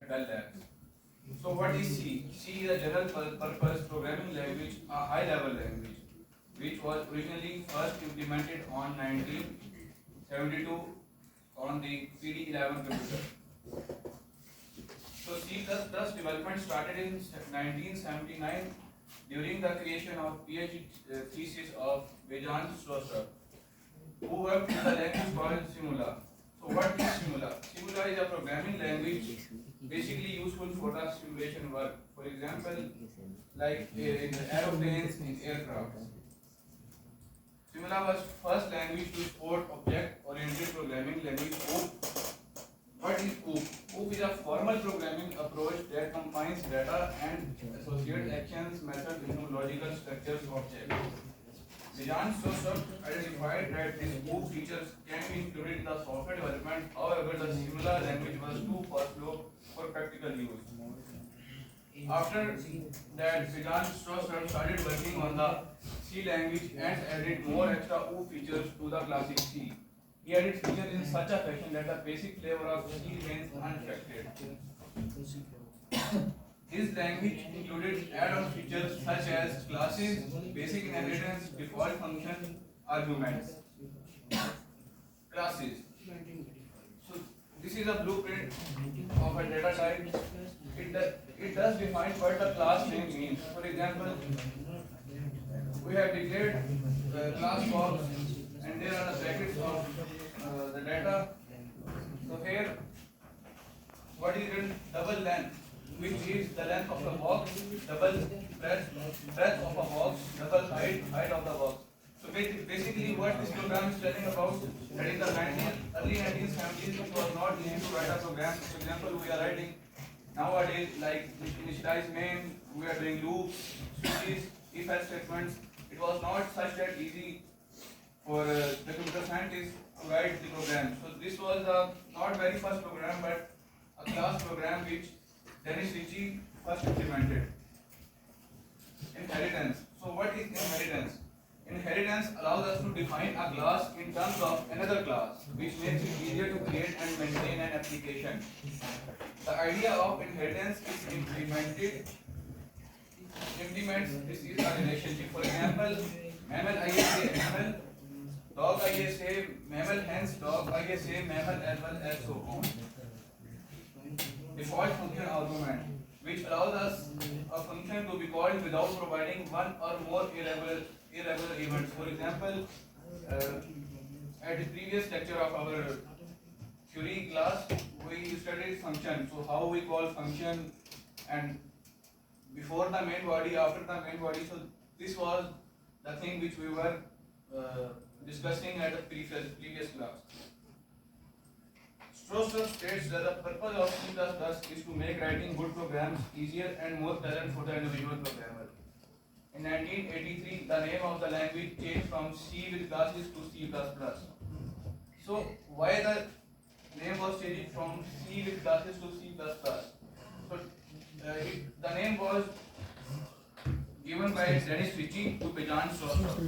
Bell Labs. So what is C? C is a general purpose programming language, a high level language, which was originally first implemented on 1972 on the PD11 computer. So C++ development started in 1979 during the creation of PhD thesis of Vedant Shrestha, who worked in the language called Simula. So what is Simula? Simula is a programming language basically useful for the simulation work. For example, like in aeroplanes, in aircraft. Simula was first language to support object-oriented programming language OOP. What is OOP? OOP is a formal programming approach that combines data and associated actions methods into logical structures of objects. Vedant Shrestha identified that these OOP features can be included in the software development. However, the Simula language was too slow for practical use. After that, Vedant Shrestha started working on the C language and added more extra OOP features to the classic C. He added features in such a fashion that the basic flavor of C remains unaffected. His language included add-on features such as classes, basic inheritance, default function, arguments. Classes. So this is a blueprint of a data type. It does define what the class name means. For example, we have declared the class box and there are the brackets of the data. So here, what is written? Double length, which is the length of the box, double breadth of a box, double height of the box. So basically what this program is telling about, that in the early 1970s it was not easy to write a program. For example, we are writing nowadays like initialize main, we are doing loops, switches, if-else statements. It was not such that easy for the computer scientists to write the program. So this was not very first program, but a class program which Dennis Ritchie first implemented. Inheritance. So what is inheritance? Inheritance allows us to define a class in terms of another class, which makes it easier to create and maintain an application. The idea of inheritance is implements this is a relationship. For example, mammal ISA animal, dog ISA mammal, hence dog ISA mammal, as well as so on. Default function argument, which allows us a function to be called without providing one or more irregular events. For example, at the previous lecture of our theory class, we studied function. So how we call function, and before the main body, after the main body. So this was the thing which we were discussing at the previous class. Shrestha states that the purpose of C++ is to make writing good programs easier and more pleasant for the individual programmer. In 1983, the name of the language changed from C with classes to C++. So why the name was changed from C with classes to C++? So the name was given by Dennis Ritchie to Vedant Shrestha.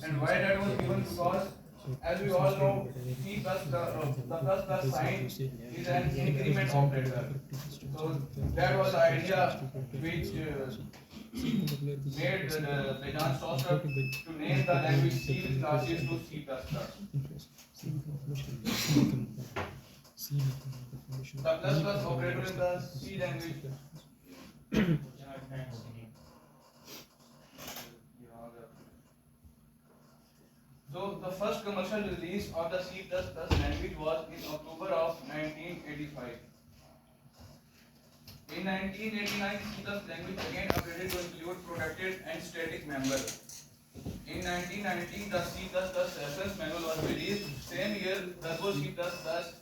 And why that was given? Because as we all know, C++, the plus sign is an increment operator. So that was the idea which made Vedant Shrestha to name the language C with classes to C++. The plus operator in the C language. So the first commercial release of the C++ language was in October of 1985. In 1989, C++ language again upgraded to include protected and static members. In 1990, the C++ reference manual was released. Same year, Turbo C++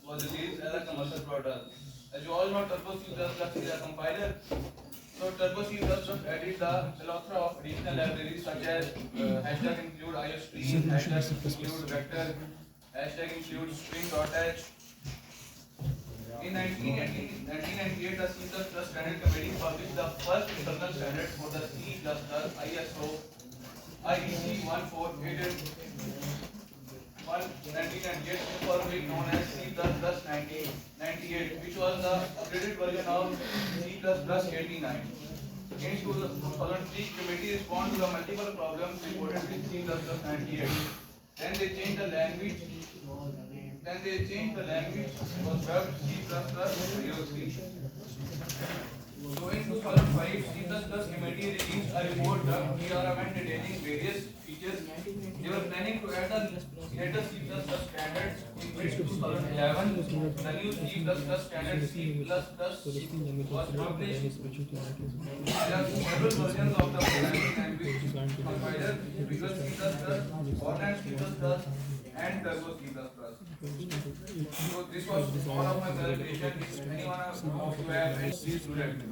was released as a commercial product. As you all know, Turbo C++ is a compiler. So Turbo C++ added the plethora of additional libraries such as hashtag include iostream, hashtag include vector, hashtag include string.h. In 1998, the C++ Standard Committee published the first internal standard for the C++ ISO IEC 1998, informally known as C++ 1998, which was the upgraded version of C++ 89. In 2003, committee responded to the multiple problems reported with C++ 98. Then they changed the language. Was dubbed C++ 03. So in 2005, C++ committee released a report dubbed DRM detailing various features. They were planning to add the latest C++ standards in mid 2011. The new C++ standard C++ was published. There are several versions of the programming language: compiler, Visual C++, Fortran C++, and Turbo C++. So this was all of my presentation. If anyone of you have any, please do let me know.